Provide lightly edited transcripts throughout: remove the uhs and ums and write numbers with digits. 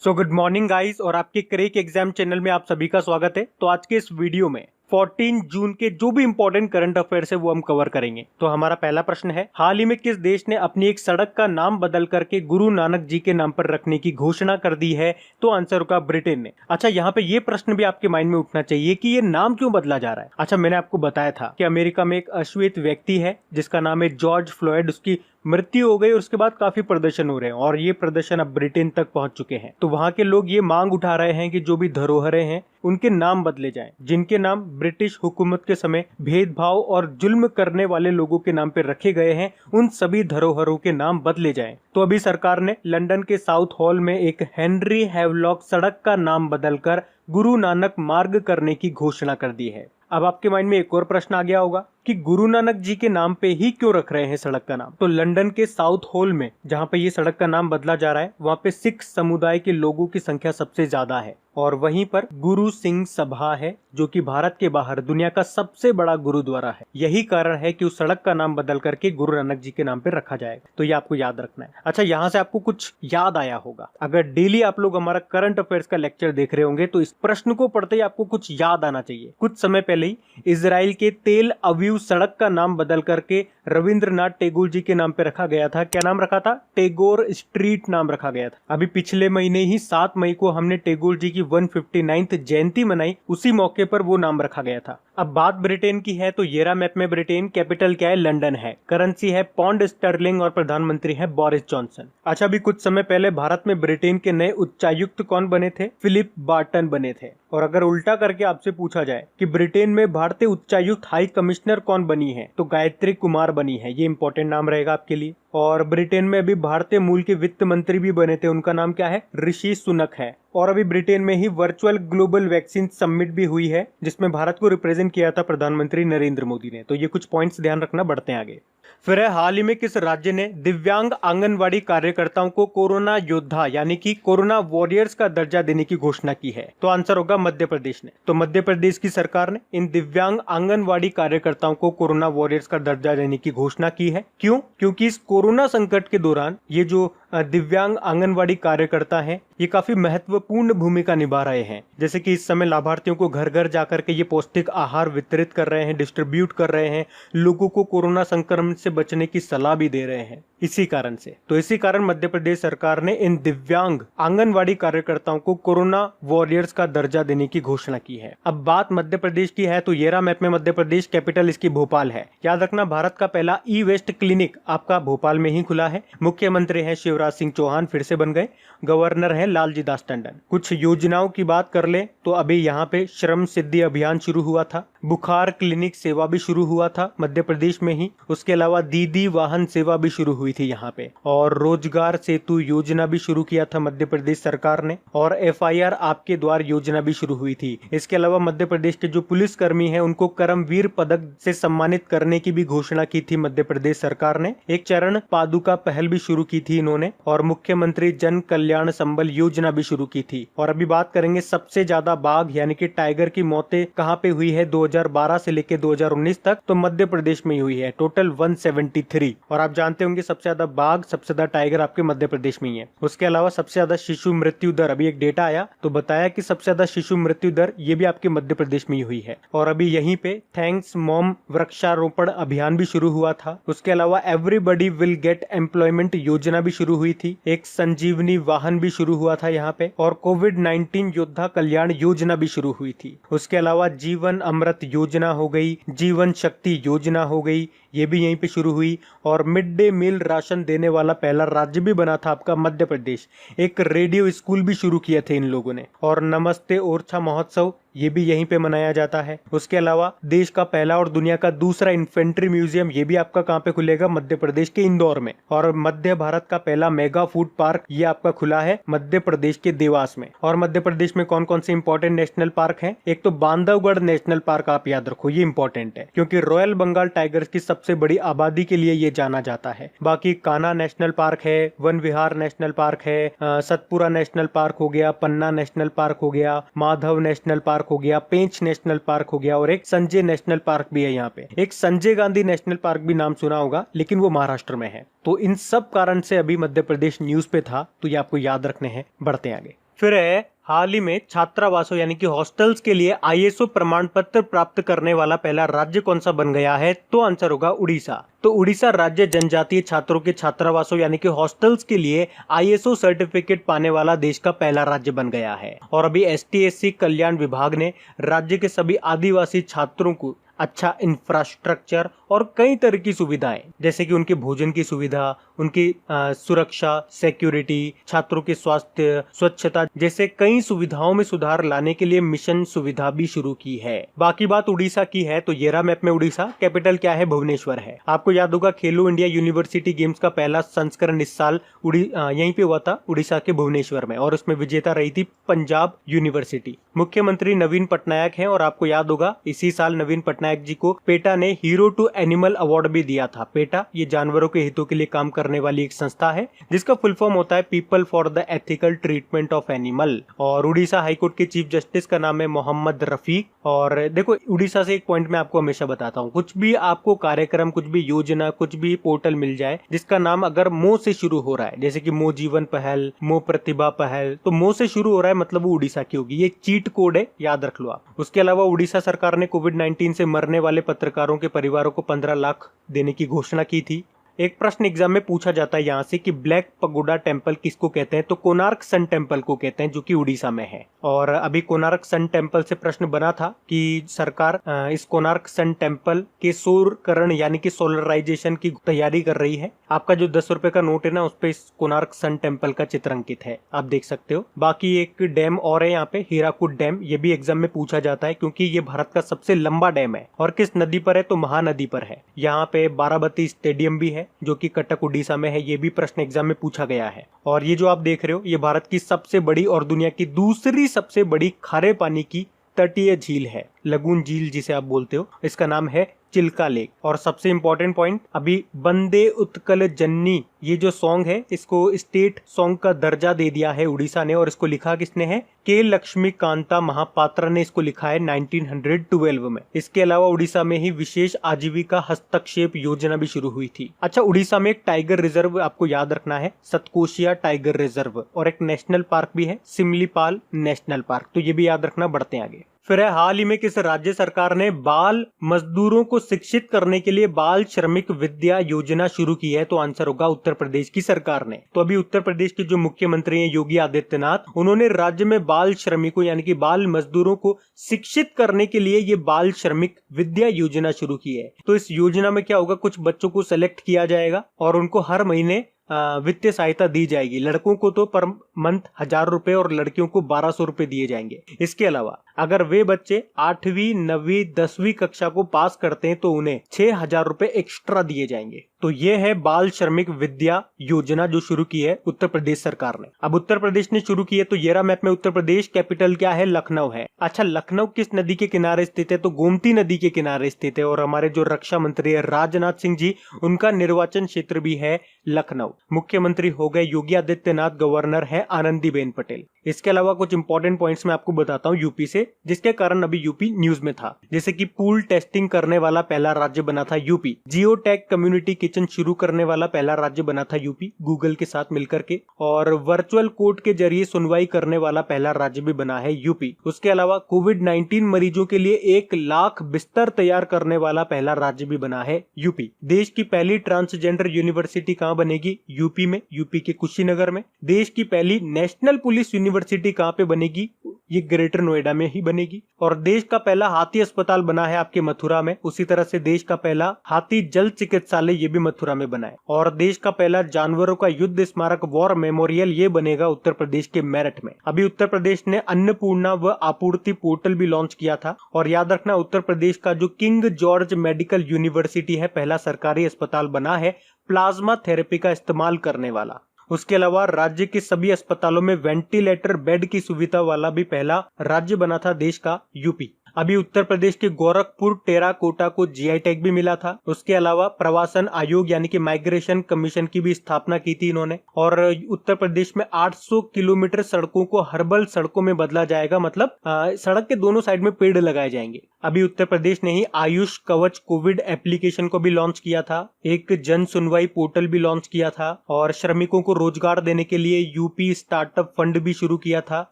Good morning guys और आपके crack exam channel में आप सभी का स्वागत है। तो आज के इस वीडियो में 14 जून के जो भी इंपॉर्टेंट करंट अफेयर्स है वो हम कवर करेंगे। तो हमारा पहला प्रश्न है, हाल ही में किस देश ने अपनी एक सड़क का नाम बदल करके गुरु नानक जी के नाम पर रखने की घोषणा कर दी है? तो आंसर होगा ब्रिटेन ने। अच्छा, यहाँ पे ये प्रश्न भी आपके माइंड में उठना चाहिए कि ये नाम क्यों बदला जा रहा है। अच्छा, मैंने आपको बताया था कि अमेरिका में एक अश्वेत व्यक्ति है जिसका नाम है जॉर्ज फ्लॉयड, उसकी मृत्यु हो गई और उसके बाद काफी प्रदर्शन हो रहे हैं और ये प्रदर्शन अब ब्रिटेन तक पहुंच चुके हैं। तो वहां के लोग ये मांग उठा रहे हैं कि जो भी धरोहरें हैं उनके नाम बदले जाएं, जिनके नाम ब्रिटिश हुकूमत के समय भेदभाव और जुल्म करने वाले लोगों के नाम पे रखे गए हैं, उन सभी धरोहरों के नाम बदले जाएं। तो अभी सरकार ने लंदन के साउथ हॉल में एक हेनरी हैवलॉक सड़क का नाम बदलकर गुरु नानक मार्ग करने की घोषणा कर दी है। अब आपके माइंड में एक और प्रश्न आ गया होगा कि गुरु नानक जी के नाम पे ही क्यों रख रहे हैं सड़क का नाम। तो लंदन के साउथ हॉल में जहां पे ये सड़क का नाम बदला जा रहा है वहां पे सिख समुदाय के लोगों की संख्या सबसे ज्यादा है और वहीं पर गुरु सिंह सभा है जो कि भारत के बाहर दुनिया का सबसे बड़ा गुरुद्वारा है। यही कारण है कि उस सड़क का नाम बदल करके गुरु नानक जी के नाम पे रखा जाएगा। तो ये आपको याद रखना है। अच्छा, यहाँ से आपको कुछ याद आया होगा। अगर डेली आप लोग हमारा करंट अफेयर्स का लेक्चर देख रहे होंगे तो इस प्रश्न को पढ़ते ही आपको कुछ याद आना चाहिए। कुछ समय पहले ही इजराइल के तेल अवीव सड़क का नाम बदल करके रविंद्रनाथ टैगोर जी के नाम पे रखा गया था। क्या नाम रखा था? टैगोर स्ट्रीट नाम रखा गया था। अभी पिछले महीने ही 7 मई को हमने टैगोर जी की 159th जयंती मनाई, उसी मौके पर वो नाम रखा गया था। अब बात ब्रिटेन की है तो ये रहा मैप में ब्रिटेन। कैपिटल क्या है? लंदन है। करेंसी है पौंड स्टर्लिंग और प्रधानमंत्री है बोरिस जॉनसन। अच्छा, अभी कुछ समय पहले भारत में ब्रिटेन के नए उच्चायुक्त कौन बने थे? फिलिप बार्टन बने थे। और अगर उल्टा करके आपसे पूछा जाए कि ब्रिटेन में भारतीय उच्चायुक्त हाई कमिश्नर कौन बनी है तो गायत्री कुमार बनी है। ये इंपॉर्टेंट नाम रहेगा आपके लिए। और ब्रिटेन में अभी भारतीय मूल के वित्त मंत्री भी बने थे, उनका नाम क्या है? ऋषि सुनक है। और अभी ब्रिटेन में ही वर्चुअल ग्लोबल वैक्सीन समिट भी हुई है जिसमें भारत को रिप्रेजेंट किया था प्रधानमंत्री नरेंद्र मोदी ने। तो ये कुछ पॉइंट्स ध्यान रखना, बढ़ते हैं आगे। फिर है, हाल ही में किस राज्य ने दिव्यांग आंगनवाड़ी कार्यकर्ताओं को कोरोना योद्धा यानी कि कोरोना वॉरियर्स का दर्जा देने की घोषणा की है? तो आंसर होगा मध्य प्रदेश ने। तो मध्य प्रदेश की सरकार ने इन दिव्यांग आंगनवाड़ी कार्यकर्ताओं को कोरोना वॉरियर्स का दर्जा देने की घोषणा की है। क्यों? क्योंकि इस कोरोना संकट के दौरान ये जो दिव्यांग आंगनवाड़ी कार्यकर्ता हैं ये काफी महत्वपूर्ण भूमिका निभा रहे हैं। जैसे कि इस समय लाभार्थियों को घर घर जाकर के ये पौष्टिक आहार वितरित कर रहे हैं, डिस्ट्रीब्यूट कर रहे हैं, लोगों को कोरोना संक्रमण से बचने की सलाह भी दे रहे हैं। इसी कारण से इसी कारण मध्य प्रदेश सरकार ने इन दिव्यांग आंगनवाड़ी कार्यकर्ताओं को कोरोना वॉरियर्स का दर्जा देने की घोषणा की है। अब बात मध्य प्रदेश की है तो ये रहा मैप में मध्य प्रदेश। कैपिटल इसकी भोपाल है। याद रखना, भारत का पहला ई वेस्ट क्लिनिक आपका भोपाल में ही खुला है। मुख्यमंत्री है शिवराज सिंह चौहान, फिर से बन गए। गवर्नर है लालजी दास टंडन। कुछ योजनाओं की बात कर ले तो अभी यहाँ पे श्रम सिद्धि अभियान शुरू हुआ था, बुखार क्लिनिक सेवा भी शुरू हुआ था मध्य प्रदेश में ही। उसके अलावा दीदी वाहन सेवा भी शुरू हुई थी यहाँ पे, और रोजगार सेतु योजना भी शुरू किया था मध्य प्रदेश सरकार ने, और FIR आपके द्वार योजना भी शुरू हुई थी। इसके अलावा मध्य प्रदेश के जो पुलिसकर्मी हैं उनको कर्मवीर पदक से सम्मानित करने की भी घोषणा की थी मध्य प्रदेश सरकार ने। एक चरण पादुका पहल भी शुरू की थी इन्होंने, और मुख्यमंत्री जन कल्याण संबल योजना भी शुरू की थी। और अभी बात करेंगे सबसे ज्यादा बाघ यानी कि टाइगर की मौतें कहाँ पे हुई है 2012 से लेकर 2019 तक, तो मध्य प्रदेश में ही हुई है, टोटल 173। और आप जानते होंगे सबसे ज्यादा बाघ, सबसे ज्यादा टाइगर आपके मध्य प्रदेश में ही है। उसके अलावा सबसे ज्यादा शिशु मृत्यु दर, अभी एक डेटा आया तो बताया कि सबसे ज्यादा शिशु मृत्यु दर ये भी आपके मध्य प्रदेश में ही हुई है। और अभी यहीं पे थैंक्स मॉम वृक्षारोपण अभियान भी शुरू हुआ था। उसके अलावा एवरीबडी विल गेट एम्प्लॉयमेंट योजना भी शुरू हुई थी, एक संजीवनी वाहन भी शुरू हुआ था यहाँ पे, और कोविड-19 योद्धा कल्याण योजना भी शुरू हुई थी। उसके अलावा जीवन अमृत योजना हो गई, जीवन शक्ति योजना हो गई, ये भी यहीं पे शुरू हुई। और मिड डे मील राशन देने वाला पहला राज्य भी बना था आपका मध्य प्रदेश। एक रेडियो स्कूल भी शुरू किए थे इन लोगों ने। और नमस्ते ओरछा महोत्सव ये भी यहीं पे मनाया जाता है। उसके अलावा देश का पहला और दुनिया का दूसरा इन्फेंट्री म्यूजियम ये भी आपका कहाँ पे खुलेगा? मध्य प्रदेश के इंदौर में। और मध्य भारत का पहला मेगा फूड पार्क ये आपका खुला है मध्य प्रदेश के देवास में। और मध्य प्रदेश में कौन कौन से इंपॉर्टेंट नेशनल पार्क हैं? एक तो बांधवगढ़ नेशनल पार्क, आप याद रखो ये इंपॉर्टेंट है क्योंकि रॉयल बंगाल टाइगर्स की सबसे बड़ी आबादी के लिए ये जाना जाता है। बाकी कान्हा नेशनल पार्क है, वन विहार नेशनल पार्क है, सतपुरा नेशनल पार्क हो गया, पन्ना नेशनल पार्क हो गया, माधव नेशनल पार्क हो गया, पेंच नेशनल पार्क हो गया, और एक संजय नेशनल पार्क भी है यहाँ पे। एक संजय गांधी नेशनल पार्क भी नाम सुना होगा लेकिन वो महाराष्ट्र में है। तो इन सब कारण से अभी मध्य प्रदेश न्यूज पे था, तो ये आपको याद रखने हैं। बढ़ते हैं आगे। फिर है हाल ही में छात्रावासों यानी कि हॉस्टल्स के लिए आईएसओ प्रमाण पत्र प्राप्त करने वाला पहला राज्य कौन सा बन गया है? तो आंसर होगा उड़ीसा। तो उड़ीसा राज्य जनजातीय छात्रों के छात्रावासों यानी कि हॉस्टल्स के लिए आईएसओ सर्टिफिकेट पाने वाला देश का पहला राज्य बन गया है। और अभी एसटी/एससी कल्याण विभाग ने राज्य के सभी आदिवासी छात्रों को अच्छा इंफ्रास्ट्रक्चर और कई तरह की सुविधाएं, जैसे कि उनके भोजन की सुविधा, उनकी सुरक्षा, सिक्योरिटी, छात्रों के स्वास्थ्य, स्वच्छता जैसे कई सुविधाओं में सुधार लाने के लिए मिशन सुविधा भी शुरू की है। बाकी बात उड़ीसा की है, तो ये रहा मैप में उड़ीसा। कैपिटल क्या है? भुवनेश्वर है। आपको याद होगा खेलो इंडिया यूनिवर्सिटी गेम्स का पहला संस्करण इस साल यहीं पे हुआ था, उड़ीसा के भुवनेश्वर में, और उसमें विजेता रही थी पंजाब यूनिवर्सिटी। मुख्यमंत्री नवीन पटनायक हैं, और आपको याद होगा इसी साल नवीन पटनायक जी को पेटा ने हीरो टू एनिमल अवार्ड भी दिया था। पेटा ये जानवरों के हितों के लिए काम करने वाली एक संस्था है, जिसका फुल फॉर्म होता है people for the ethical treatment of animal. और उड़ीसा हाईकोर्ट के चीफ जस्टिस का नाम है मोहम्मद रफीक। और देखो उड़ीसा से एक पॉइंट मैं आपको हमेशा बताता हूँ, कुछ भी आपको कार्यक्रम, कुछ भी योजना, कुछ भी पोर्टल मिल जाए जिसका नाम अगर मो से शुरू हो रहा है, जैसे कि मो जीवन पहल, मो प्रतिभा पहल, तो मो से शुरू हो रहा है मतलब वो उड़ीसा की होगी। ये चीट कोड है, याद रख लो आप। उसके अलावा उड़ीसा सरकार ने कोविड-19 से मरने वाले पत्रकारों के परिवारों को 15 लाख देने की घोषणा की थी। एक प्रश्न एग्जाम में पूछा जाता है यहाँ से कि ब्लैक पगोडा टेम्पल किसको कहते हैं? तो कोणार्क सन टेम्पल को कहते हैं, जो कि उड़ीसा में है। और अभी कोणार्क सन टेम्पल से प्रश्न बना था कि सरकार इस कोणार्क सन टेम्पल के सौरकरण यानी कि सोलराइजेशन की तैयारी कर रही है। आपका जो 10 रुपए का नोट है ना, उस पे इस कोणार्क सन टेम्पल का चित्र अंकित है, आप देख सकते हो। बाकी एक डैम और है यहाँ पे, हीराकुद डैम, ये भी एग्जाम में पूछा जाता है क्योंकि ये भारत का सबसे लंबा डैम है। और किस नदी पर है? तो महानदी पर है। यहाँ पे बाराबती स्टेडियम भी है, जो कि कटक उड़ीसा में है। ये भी प्रश्न एग्जाम में पूछा गया है। और ये जो आप देख रहे हो, ये भारत की सबसे बड़ी और दुनिया की दूसरी सबसे बड़ी खारे पानी की तटीय झील है, लगून झील जिसे आप बोलते हो। इसका नाम है चिल्का लेक। और सबसे इंपॉर्टेंट पॉइंट, अभी वंदे उत्कल जननी ये जो सॉन्ग है, इसको स्टेट सॉन्ग का दर्जा दे दिया है उड़ीसा ने। और इसको लिखा किसने है? के लक्ष्मीकांता महापात्रा ने इसको लिखा है 1912 में। इसके अलावा उड़ीसा में ही विशेष आजीविका हस्तक्षेप योजना भी शुरू हुई थी। अच्छा, उड़ीसा में एक टाइगर रिजर्व आपको याद रखना है, सतकोशिया टाइगर रिजर्व, और एक नेशनल पार्क भी है, सिमलीपाल नेशनल पार्क, तो ये भी याद रखना। बढ़ते हैं आगे। फिर है हाल ही में किस राज्य सरकार ने बाल मजदूरों को शिक्षित करने के लिए बाल श्रमिक विद्या योजना शुरू की है? तो आंसर होगा उत्तर प्रदेश की सरकार ने। तो अभी उत्तर प्रदेश के जो मुख्यमंत्री हैं योगी आदित्यनाथ, उन्होंने राज्य में बाल श्रमिकों यानी कि बाल मजदूरों को शिक्षित करने के लिए ये बाल श्रमिक विद्या योजना शुरू की है। तो इस योजना में क्या होगा, कुछ बच्चों को सेलेक्ट किया जाएगा और उनको हर महीने वित्तीय सहायता दी जाएगी। लड़कों को तो पर मंथ 1000 रुपए और लड़कियों को 1200 रुपए दिए जाएंगे। इसके अलावा अगर वे बच्चे 8वीं, 9वीं, 10वीं कक्षा को पास करते हैं तो उन्हें 6000 रुपए एक्स्ट्रा दिए जाएंगे। तो ये है बाल श्रमिक विद्या योजना जो शुरू की है उत्तर प्रदेश सरकार ने। अब उत्तर प्रदेश ने शुरू की है, तो ये रहा मैप में उत्तर प्रदेश। कैपिटल क्या है? लखनऊ है। अच्छा, लखनऊ किस नदी के किनारे स्थित है? तो गोमती नदी के किनारे स्थित है। और हमारे जो रक्षा मंत्री है राजनाथ सिंह जी, उनका निर्वाचन क्षेत्र भी है लखनऊ। मुख्यमंत्री हो गए योगी आदित्यनाथ, गवर्नर है आनंदीबेन पटेल। इसके अलावा कुछ इंपॉर्टेंट पॉइंट्स मैं आपको बताता हूँ यूपी से, जिसके कारण अभी यूपी न्यूज में था। जैसे कि पूल टेस्टिंग करने वाला पहला राज्य बना था UP. Geo tag community kitchen शुरू करने वाला पहला राज्य बना था यूपी, गूगल के साथ मिलकर के। और वर्चुअल कोर्ट के जरिए सुनवाई करने वाला पहला राज्य भी बना है यूपी। उसके अलावा कोविड-19 मरीजों के लिए 1 लाख बिस्तर तैयार करने वाला पहला राज्य भी बना है यूपी। देश की पहली ट्रांसजेंडर यूनिवर्सिटी कहाँ बनेगी? यूपी में, यूपी के कुशीनगर में। देश की पहली नेशनल पुलिस यूनिवर्सिटी कहाँ पे बनेगी? ये ग्रेटर नोएडा में ही बनेगी। और देश का पहला हाथी अस्पताल बना है आपके मथुरा में। उसी तरह से देश का पहला हाथी जल चिकित्सालय ये भी मथुरा में बना है। और देश का पहला जानवरों का युद्ध स्मारक वॉर मेमोरियल ये बनेगा उत्तर प्रदेश के मेरठ में। अभी उत्तर प्रदेश ने अन्नपूर्णा व आपूर्ति पोर्टल भी लॉन्च किया था। और याद रखना, उत्तर प्रदेश का जो किंग जॉर्ज मेडिकल यूनिवर्सिटी है, पहला सरकारी अस्पताल बना है प्लाज्मा थेरेपी का इस्तेमाल करने वाला। उसके अलावा राज्य के सभी अस्पतालों में वेंटिलेटर बेड की सुविधा वाला भी पहला राज्य बना था देश का यूपी। अभी उत्तर प्रदेश के गोरखपुर टेराकोटा को जीआई टैग भी मिला था। उसके अलावा प्रवासन आयोग यानी कि माइग्रेशन कमीशन की भी स्थापना की थी इन्होंने। और उत्तर प्रदेश में 800 किलोमीटर सड़कों को हर्बल सड़कों में बदला जाएगा, मतलब सड़क के दोनों साइड में पेड़ लगाए जाएंगे। अभी उत्तर प्रदेश ने ही आयुष कवच कोविड एप्लीकेशन को भी लॉन्च किया था, एक जन सुनवाई पोर्टल भी लॉन्च किया था और श्रमिकों को रोजगार देने के लिए यूपी स्टार्टअप फंड भी शुरू किया था,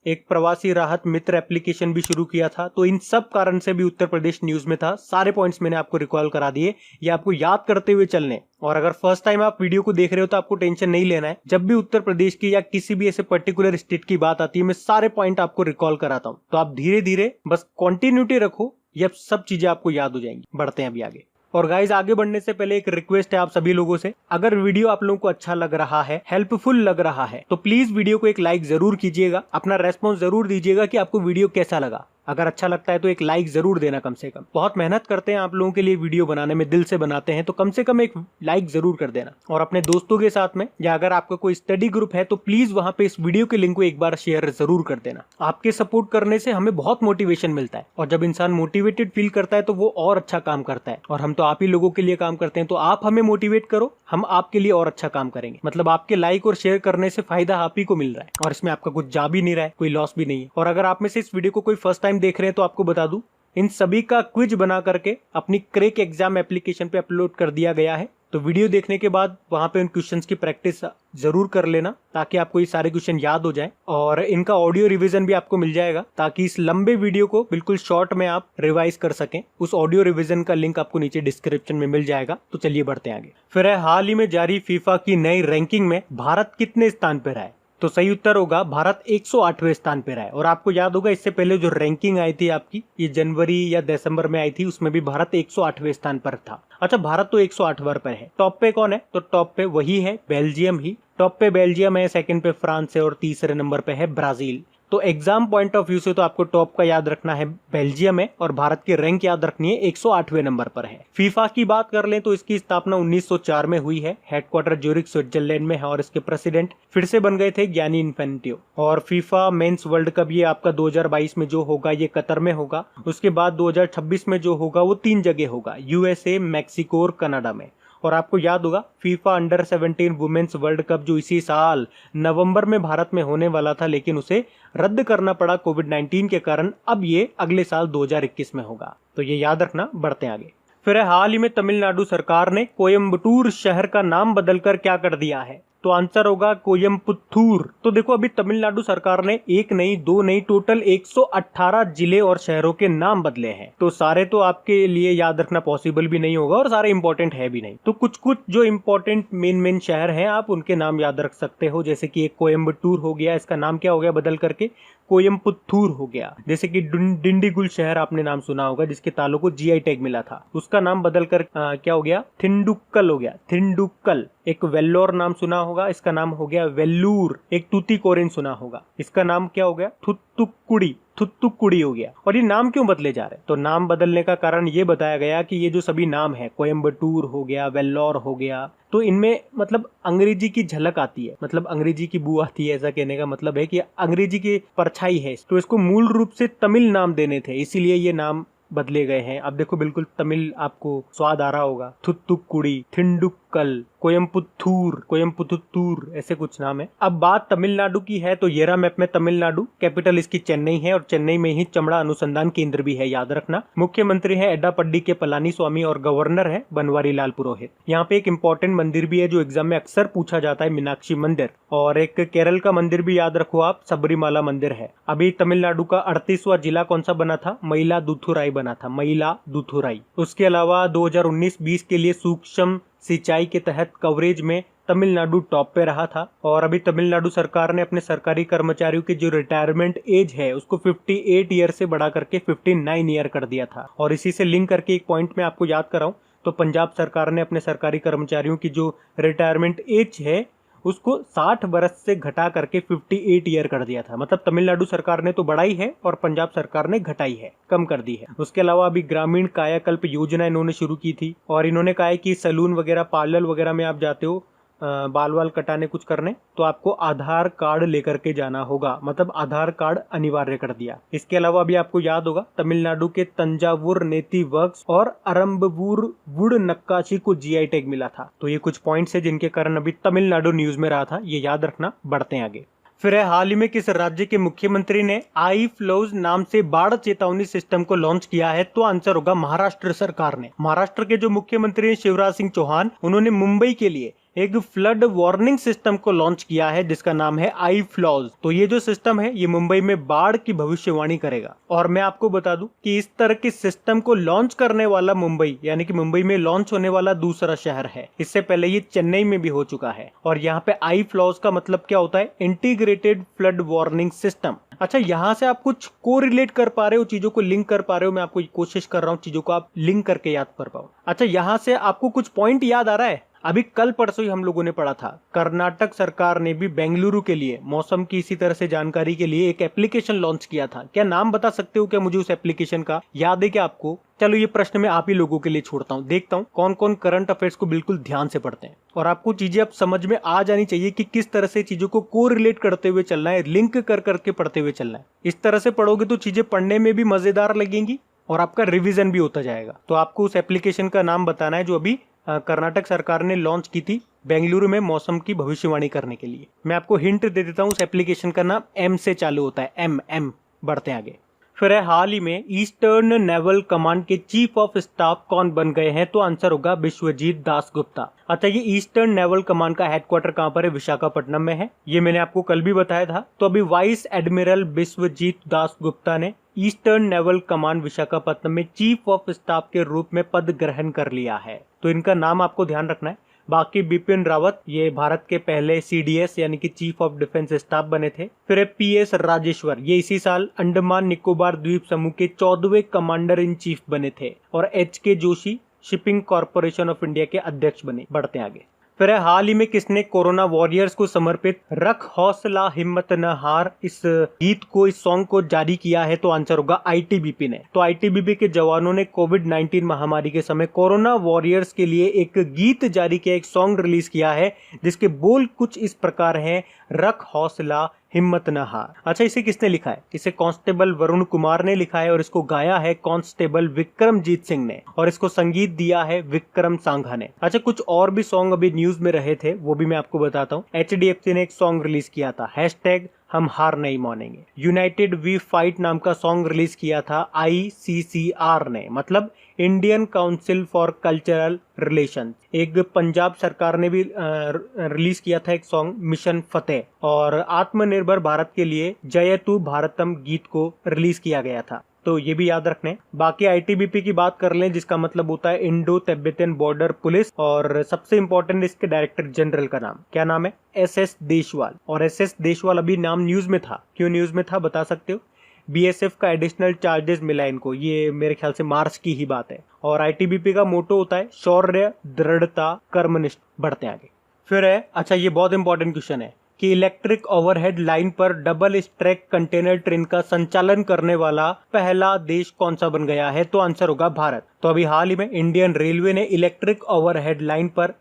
एक प्रवासी राहत मित्र एप्लीकेशन भी शुरू किया था। तो इन सब कारण से भी उत्तर प्रदेश न्यूज में था। सारे पॉइंट्स मैंने आपको रिकॉल करा दिए, ये आपको याद करते हुए चलने। और अगर फर्स्ट टाइम आप वीडियो को देख रहे हो तो आपको टेंशन नहीं लेना है। जब भी उत्तर प्रदेश की या किसी भी ऐसे पर्टिकुलर स्टेट की बात आती है, मैं सारे पॉइंट आपको रिकॉल कराता हूँ। तो आप धीरे धीरे बस कंटिन्यूटी रखो, ये सब चीजें आपको याद हो जाएंगी। बढ़ते हैं अभी आगे। और गाइज, आगे बढ़ने से पहले एक रिक्वेस्ट है आप सभी लोगों से, अगर वीडियो आप लोगों को अच्छा लग रहा है, हेल्पफुल लग रहा है, तो प्लीज वीडियो को एक लाइक जरूर कीजिएगा, अपना रेस्पॉन्स जरूर दीजिएगा कि आपको वीडियो कैसा लगा। अगर अच्छा लगता है तो एक लाइक जरूर देना कम से कम। बहुत मेहनत करते हैं आप लोगों के लिए वीडियो बनाने में, दिल से बनाते हैं, तो कम से कम एक लाइक जरूर कर देना। और अपने दोस्तों के साथ में, या अगर आपका कोई स्टडी ग्रुप है तो प्लीज वहां पे इस वीडियो के लिंक को एक बार शेयर जरूर कर देना। आपके सपोर्ट करने से हमें बहुत मोटिवेशन मिलता है, और जब इंसान मोटिवेटेड फील करता है तो वो और अच्छा काम करता है। और हम तो आप ही लोगों के लिए काम करते हैं, तो आप हमें मोटिवेट करो, हम आपके लिए और अच्छा काम करेंगे। मतलब आपके लाइक और शेयर करने से फायदा आप ही को मिल रहा है, और इसमें आपका कुछ जा भी नहीं रहा है, कोई लॉस भी नहीं है। और अगर आप में से इस वीडियो को कोई फर्स्ट टाइम देख रहे हैं तो आपको बता दूं, इन सभी का क्विज बना करके अपनी क्रैक एग्जाम एप्लीकेशन पे अपलोड कर दिया गया है। तो वीडियो देखने के बाद वहां पे उन क्वेश्चंस की प्रैक्टिस जरूर कर लेना, ताकि आपको ये सारे क्वेश्चन याद हो जाएं। और इनका ऑडियो रिवीजन भी आपको मिल जाएगा, ताकि इस लंबे वीडियो को बिल्कुल शॉर्ट में आप रिवाइज कर सकें। उस ऑडियो रिवीजन का लिंक आपको नीचे डिस्क्रिप्शन में मिल जाएगा। तो चलिए बढ़ते हैं आगे। फिर है, हाल ही में जारी फीफा की नई रैंकिंग में भारत कितने स्थान पर है? तो सही उत्तर होगा भारत 108वें स्थान पर है। और आपको याद होगा, इससे पहले जो रैंकिंग आई थी आपकी, ये जनवरी या दिसंबर में आई थी, उसमें भी भारत 108वें स्थान पर था। अच्छा, भारत तो 108 पर है। टॉप पे कौन है? तो टॉप पे वही है, बेल्जियम ही। टॉप पे बेल्जियम है, सेकंड पे फ्रांस है, और तीसरे नंबर पे है ब्राजील। तो एग्जाम पॉइंट ऑफ व्यू से तो आपको टॉप का याद रखना है बेल्जियम है, और भारत की रैंक याद रखनी है 108वें नंबर पर है। फीफा की बात कर लें तो इसकी स्थापना 1904 में हुई है। हेडक्वार्टर ज्यूरिख स्विट्जरलैंड में है, और इसके प्रेसिडेंट फिर से बन गए थे गियानी इन्फेंटिनो। और फीफा मेंस वर्ल्ड कप ये आपका 2022 में जो होगा ये कतर में होगा। उसके बाद 2026 में जो होगा वो 3 जगह होगा, यूएसए, मैक्सिको और कनाडा में। और आपको याद होगा, FIFA under 17 women's world cup जो इसी साल नवंबर में भारत में होने वाला था, लेकिन उसे रद्द करना पड़ा कोविड-19 के कारण। अब ये अगले साल 2021 में होगा, तो ये याद रखना। बढ़ते हैं आगे। फिर हाल ही में तमिलनाडु सरकार ने कोयम्बटूर शहर का नाम बदलकर क्या कर दिया है? तो आंसर होगा कोयम्पुत्तूर। तो देखो, अभी तमिलनाडु सरकार ने एक नहीं, दो नहीं, टोटल 118 जिले और शहरों के नाम बदले हैं। तो सारे तो आपके लिए याद रखना पॉसिबल भी नहीं होगा, और सारे इंपॉर्टेंट है भी नहीं। तो कुछ कुछ जो इंपॉर्टेंट मेन शहर हैं, आप उनके नाम याद रख सकते हो। जैसे कि एक कोयम्बटूर हो गया, इसका नाम क्या हो गया बदल करके? कोयम्पुत्तूर हो गया। जैसे कि डिंडीगुल शहर आपने नाम सुना होगा, जिसके तालों को जीआई टैग मिला था, उसका नाम बदलकर क्या हो गया? थिंडुक्कल हो गया, थिंडुक्कल। एक वेल्लोर नाम सुना होगा, इसका नाम हो गया वेल्लूर। एक टूतीकोरिन सुना होगा, इसका नाम क्या हो गया? थुत्तुक्कुड़ी, थुत्तुक्कुड़ी हो गया। और ये नाम क्यों बदले जा रहे हैं? तो नाम बदलने का कारण ये बताया गया कि ये जो सभी नाम है, कोयम्बटूर हो गया, वेल्लोर हो गया, तो इनमें मतलब अंग्रेजी की झलक आती है, मतलब अंग्रेजी की बू आती है। ऐसा कहने का मतलब है कि अंग्रेजी की परछाई है, तो इसको मूल रूप से तमिल नाम देने थे, इसीलिए ये नाम बदले गए हैं। अब देखो, बिल्कुल तमिल आपको स्वाद आ रहा होगा। थुत्तुक्कुड़ी, थिंडुक्कल, कोयम्पुत्तूर, ऐसे कुछ नाम है। अब बात तमिलनाडु की है तो ये रहा मैप में तमिलनाडु। कैपिटल इसकी चेन्नई है, और चेन्नई में ही चमड़ा अनुसंधान केंद्र भी है, याद रखना। मुख्यमंत्री है एड्डापड्डी के पलानी स्वामी, और गवर्नर है बनवारी लाल पुरोहित। यहाँ पे एक इंपॉर्टेंट मंदिर भी है जो एग्जाम में अक्सर पूछा जाता है, मीनाक्षी मंदिर। और एक केरल का मंदिर भी याद रखो आप, सबरीमाला मंदिर है। अभी तमिलनाडु का 38वां जिला कौन सा बना था? मयिलादुथुराई बना था, मयिलादुथुराई। उसके अलावा 2019-20 के लिए सूक्ष्म सिंचाई के तहत कवरेज में तमिलनाडु टॉप पे रहा था। और अभी तमिलनाडु सरकार ने अपने सरकारी कर्मचारियों की जो रिटायरमेंट एज है उसको 58 ईयर से बढ़ा करके 59 ईयर कर दिया था। और इसी से लिंक करके एक पॉइंट में आपको याद कराऊं, तो पंजाब सरकार ने अपने सरकारी कर्मचारियों की जो रिटायरमेंट एज है उसको 60 वर्ष से घटा करके 58 ईयर कर दिया था। मतलब तमिलनाडु सरकार ने तो बढ़ाई है और पंजाब सरकार ने घटाई है, कम कर दी है। उसके अलावा अभी ग्रामीण कायाकल्प योजना इन्होंने शुरू की थी, और इन्होंने कहा है कि सैलून वगैरह, पार्लर वगैरह में आप जाते हो बाल वाल कटाने, कुछ करने, तो आपको आधार कार्ड लेकर के जाना होगा। मतलब आधार कार्ड अनिवार्य कर दिया। इसके अलावा अभी आपको याद होगा, तमिलनाडु के तंजावुर नेती वर्क्स और अरम्बवूर वुड नक्काशी को जीआई टैग मिला था। तो ये कुछ पॉइंट्स है जिनके कारण अभी तमिलनाडु न्यूज में रहा था, ये याद रखना। बढ़ते हैं आगे। फिर है, हाल ही में किस राज्य के मुख्यमंत्री ने आई फ्लोज नाम से बाढ़ चेतावनी सिस्टम को लॉन्च किया है? तो आंसर होगा महाराष्ट्र सरकार ने। महाराष्ट्र के जो मुख्यमंत्री हैं शिवराज सिंह चौहान, उन्होंने मुंबई के लिए एक फ्लड वार्निंग सिस्टम को लॉन्च किया है जिसका नाम है आई फ्लॉज। तो ये जो सिस्टम है ये मुंबई में बाढ़ की भविष्यवाणी करेगा। और मैं आपको बता दूं कि इस तरह के सिस्टम को लॉन्च करने वाला मुंबई, यानी कि मुंबई में लॉन्च होने वाला दूसरा शहर है। इससे पहले ये चेन्नई में भी हो चुका है। और यहाँ पे आई फ्लॉज का मतलब क्या होता है? Integrated flood warning system. अच्छा, यहाँ से आप कुछ को रिलेट कर पा रहे हो, चीजों को लिंक कर पा रहे हो? मैं आपको कोशिश कर रहा हूँ चीजों को आप लिंक करके याद कर पाओ। अच्छा, यहाँ से आपको कुछ पॉइंट याद आ रहा है? अभी कल परसों ही हम लोगों ने पढ़ा था, कर्नाटक सरकार ने भी बेंगलुरु के लिए मौसम की इसी तरह से जानकारी के लिए एक एप्लीकेशन लॉन्च किया था। क्या नाम बता सकते हो क्या मुझे उस एप्लीकेशन का? याद है क्या आपको? चलो ये प्रश्न मैं आप ही लोगों के लिए छोड़ता हूँ, देखता हूँ कौन कौन करंट अफेयर्स को बिल्कुल ध्यान से पढ़ते हैं। और आपको चीजें अब समझ में आ जानी चाहिए कि किस तरह से चीजों को कोरिलेट करते हुए चलना है, लिंक कर करके पढ़ते हुए चलना है। इस तरह से पढ़ोगे तो चीजें पढ़ने में भी मजेदार लगेंगी और आपका रिवीजन भी होता जाएगा। तो आपको उस एप्लीकेशन का नाम बताना है जो अभी कर्नाटक सरकार ने लॉन्च की थी बेंगलुरु में मौसम की भविष्यवाणी करने के लिए। मैं आपको हिंट दे देता हूँ, उस एप्लीकेशन का नाम एम से चालू होता है, एम। बढ़ते हैं आगे। फिर है, हाल ही में ईस्टर्न नेवल कमांड के चीफ ऑफ स्टाफ कौन बन गए हैं? तो आंसर होगा विश्वजीत दास गुप्ता। अच्छा, ये ईस्टर्न नेवल कमांड का हेडक्वार्टर कहाँ पर है? विशाखापट्टनम में है। ये मैंने आपको कल भी बताया था। तो अभी वाइस एडमिरल विश्वजीत दास गुप्ता ने ईस्टर्न नेवल कमांड विशाखापट्टनम में चीफ ऑफ स्टाफ के रूप में पद ग्रहण कर लिया है। तो इनका नाम आपको ध्यान रखना है। बाकी बिपिन रावत, ये भारत के पहले सीडीएस यानी कि चीफ ऑफ डिफेंस स्टाफ बने थे। फिर पीएस राजेश्वर, ये इसी साल अंडमान निकोबार द्वीप समूह के 14वें कमांडर इन चीफ बने थे। और HK Joshi shipping corporation of India के अध्यक्ष बने। बढ़ते आगे। फिर हाल ही में किसने कोरोना वॉरियर्स को समर्पित रख हौसला हिम्मत न हार इस गीत को, इस सॉन्ग को जारी किया है? तो आंसर होगा आईटीबीपी ने। तो आईटीबीपी के जवानों ने कोविड-19 महामारी के समय कोरोना वॉरियर्स के लिए एक गीत जारी किया, एक सॉन्ग रिलीज किया है जिसके बोल कुछ इस प्रकार हैं, रख हौसला हिम्मत न हार। अच्छा, इसे किसने लिखा है? इसे कांस्टेबल वरुण कुमार ने लिखा है और इसको गाया है कांस्टेबल विक्रमजीत सिंह ने और इसको संगीत दिया है विक्रम सांघा ने। अच्छा, कुछ और भी सॉन्ग अभी न्यूज में रहे थे, वो भी मैं आपको बताता हूँ। एचडीएफसी ने एक सॉन्ग रिलीज किया था, हैशटैग हम हार नहीं मानेंगे। यूनाइटेड वी फाइट नाम का सॉन्ग रिलीज किया था आईसीसीआर ने, मतलब Indian council for cultural relation. एक पंजाब सरकार ने भी रिलीज किया था एक सॉन्ग, मिशन फतेह। और आत्मनिर्भर भारत के लिए जयतु भारतम गीत को रिलीज किया गया था। तो ये भी याद रखने। बाकी आईटीबीपी की बात कर लें जिसका मतलब होता है इंडो तिब्बतन बॉर्डर पुलिस। और सबसे इंपॉर्टेंट इसके डायरेक्टर जनरल का नाम क्या नाम है? एसएस देशवाल। और एसएस देशवाल अभी नाम न्यूज में था, क्यों न्यूज में था बता सकते हो? बीएसएफ का एडिशनल चार्जेस मिला इनको, ये मेरे ख्याल से मार्च की ही बात है। और आईटीबीपी का मोटो होता है शौर्य दृढ़ता कर्मनिष्ठ। बढ़ते आगे। फिर है, अच्छा ये बहुत इंपॉर्टेंट क्वेश्चन है कि इलेक्ट्रिक ओवरहेड लाइन पर डबल स्ट्रैक कंटेनर ट्रेन का संचालन करने वाला पहला देश कौन सा बन गया है? तो आंसर होगा भारत। तो अभी हाल ही में इंडियन रेलवे ने इलेक्ट्रिक ओवरहेड लाइन पर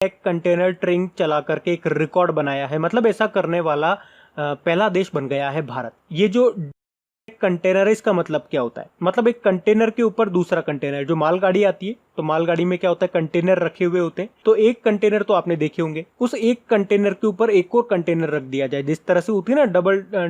एक कंटेनर ट्रेन चला करके एक रिकॉर्ड बनाया है, मतलब ऐसा करने वाला पहला देश बन गया है भारत। ये जो कंटेनर है इसका मतलब क्या होता है? मतलब एक कंटेनर के ऊपर दूसरा कंटेनर, जो मालगाड़ी आती है तो मालगाड़ी में क्या होता है, कंटेनर रखे हुए होते हैं। तो एक कंटेनर तो आपने देखे होंगे, उस एक कंटेनर के ऊपर एक और कंटेनर रख दिया जाए। जिस तरह से होती है ना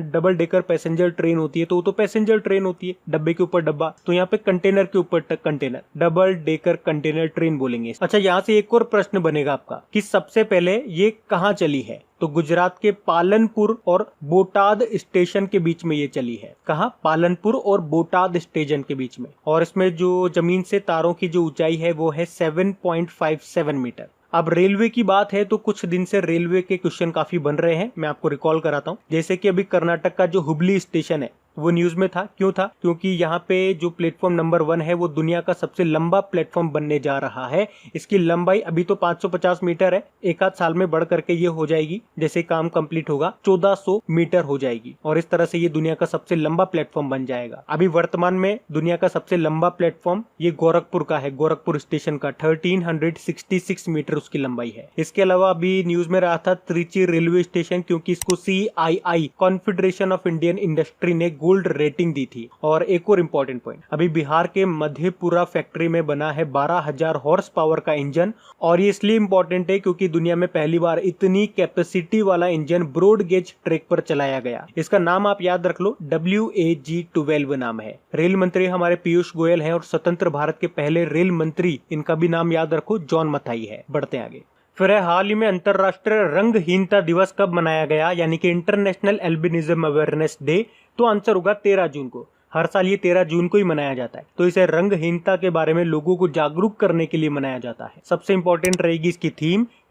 डबल डेकर पैसेंजर ट्रेन होती है, तो वो तो पैसेंजर ट्रेन होती है, डब्बे के ऊपर डब्बा। तो यहाँ पे कंटेनर के ऊपर container, double decker container train बोलेंगे। अच्छा, यहाँ से एक और प्रश्न बनेगा आपका कि सबसे पहले ये कहाँ चली है? तो गुजरात के पालनपुर और बोटाद स्टेशन के बीच में ये चली है। कहाँ? पालनपुर और बोटाद स्टेशन के बीच में। और इसमें जो जमीन से तारों की जो ऊंचाई है वो है 7.57 मीटर। अब रेलवे की बात है तो कुछ दिन से रेलवे के क्वेश्चन काफी बन रहे हैं, मैं आपको रिकॉल कराता हूँ। जैसे कि अभी कर्नाटक का जो हुबली स्टेशन है वो न्यूज में था। क्यों था? क्योंकि यहाँ पे जो प्लेटफॉर्म नंबर 1 है वो दुनिया का सबसे लंबा प्लेटफॉर्म बनने जा रहा है। इसकी लंबाई अभी तो 550 मीटर है, एक आध साल में बढ़ करके ये हो जाएगी, जैसे काम कंप्लीट होगा 1400 मीटर हो जाएगी। और इस तरह से ये दुनिया का सबसे लंबा प्लेटफॉर्म बन जाएगा। अभी वर्तमान में दुनिया का सबसे लंबा प्लेटफॉर्म ये गोरखपुर का है, गोरखपुर स्टेशन का 1366 मीटर उसकी लंबाई है। इसके अलावा अभी न्यूज में रहा था त्रिची रेलवे स्टेशन, क्योंकि इसको CII confederation of Indian industry ने गोल्ड रेटिंग दी थी। और एक और इम्पोर्टेंट पॉइंट, अभी बिहार के मधेपुरा फैक्ट्री में बना है 12,000 हॉर्स पावर का इंजन, और ये इसलिए इम्पोर्टेंट है क्योंकि दुनिया में पहली बार इतनी कैपेसिटी वाला इंजन ब्रॉड गेज ट्रैक पर चलाया गया। इसका नाम आप याद रख लो, WAG-12 नाम है। रेल मंत्री हमारे पीयूष गोयल हैं और स्वतंत्र भारत के पहले रेल मंत्री, इनका भी नाम याद रखो, जॉन मथाई है। बढ़ते आगे। फिर है, हाल ही में अंतरराष्ट्रीय रंगहीनता दिवस कब मनाया गया, यानी कि इंटरनेशनल एल्बिनिज्म अवेयरनेस डे। तो आंसर होगा 13 जून को। हर साल ये 13 जून को ही मनाया जाता है। तो इसे रंगहीनता के बारे में लोगों को जागरूक करने के लिए मनाया जाता है। सबसे इंपॉर्टेंट रहेगी इसकी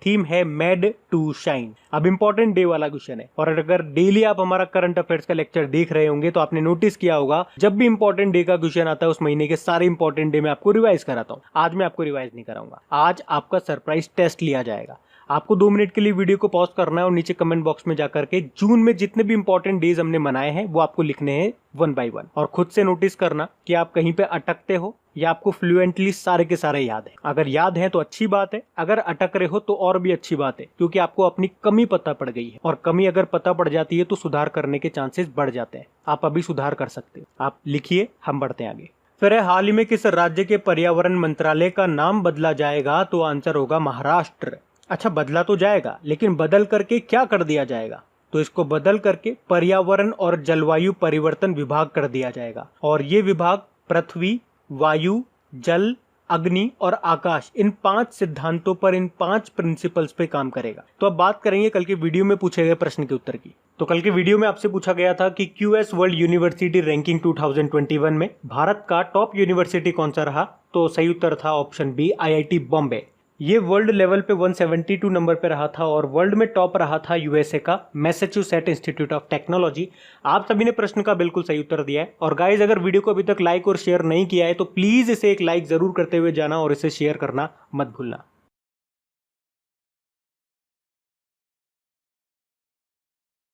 थीम है मेड टू शाइन। अब इंपॉर्टेंट डे वाला क्वेश्चन है, और अगर डेली आप हमारा करंट अफेयर्स का लेक्चर देख रहे होंगे तो आपने नोटिस किया होगा, जब भी इंपॉर्टेंट डे का क्वेश्चन आता है उस महीने के सारे इंपॉर्टेंट डे में आपको रिवाइज कराता हूँ। आज मैं आपको रिवाइज नहीं कराऊंगा, आज आपका सरप्राइज टेस्ट लिया जाएगा। आपको 2 मिनट के लिए वीडियो को पॉज करना है और नीचे कमेंट बॉक्स में जाकर के जून में जितने भी इंपॉर्टेंट डेज हमने मनाए हैं वो आपको लिखने हैं 1 by 1, और खुद से नोटिस करना कि आप कहीं पे अटकते हो या आपको फ्लुएंटली सारे के सारे याद है। अगर याद है तो अच्छी बात है, अगर अटक रहे हो तो और भी अच्छी बात है, क्योंकि आपको अपनी कमी पता पड़ गई है, और कमी अगर पता पड़ जाती है तो सुधार करने के चांसेस बढ़ जाते हैं। आप अभी सुधार कर सकते हो। आप लिखिए, हम बढ़ते हैं आगे। फिर है, हाल ही में किस राज्य के पर्यावरण मंत्रालय का नाम बदला जाएगा, तो आंसर होगा महाराष्ट्र। अच्छा, बदला तो जाएगा, लेकिन बदल करके क्या कर दिया जाएगा, तो इसको बदल करके पर्यावरण और जलवायु परिवर्तन विभाग कर दिया जाएगा। और ये विभाग पृथ्वी, वायु, जल, अग्नि और आकाश, इन 5 सिद्धांतों पर, इन 5 प्रिंसिपल्स पे काम करेगा। तो अब बात करेंगे कल के वीडियो में पूछे गए प्रश्न के उत्तर की। तो कल के वीडियो में आपसे पूछा गया था कि QS वर्ल्ड यूनिवर्सिटी रैंकिंग 2021 में भारत का टॉप यूनिवर्सिटी कौन सा रहा, तो सही उत्तर था ऑप्शन बी, IIT बॉम्बे। ये वर्ल्ड लेवल पे 172 नंबर पे रहा था, और वर्ल्ड में टॉप रहा था USA का मैसाचुसेट्स इंस्टीट्यूट ऑफ टेक्नोलॉजी। आप सभी ने प्रश्न का बिल्कुल सही उत्तर दिया है। और गाइज, अगर वीडियो को अभी तक लाइक और शेयर नहीं किया है तो प्लीज इसे एक लाइक जरूर करते हुए जाना और इसे शेयर करना मत भूलना।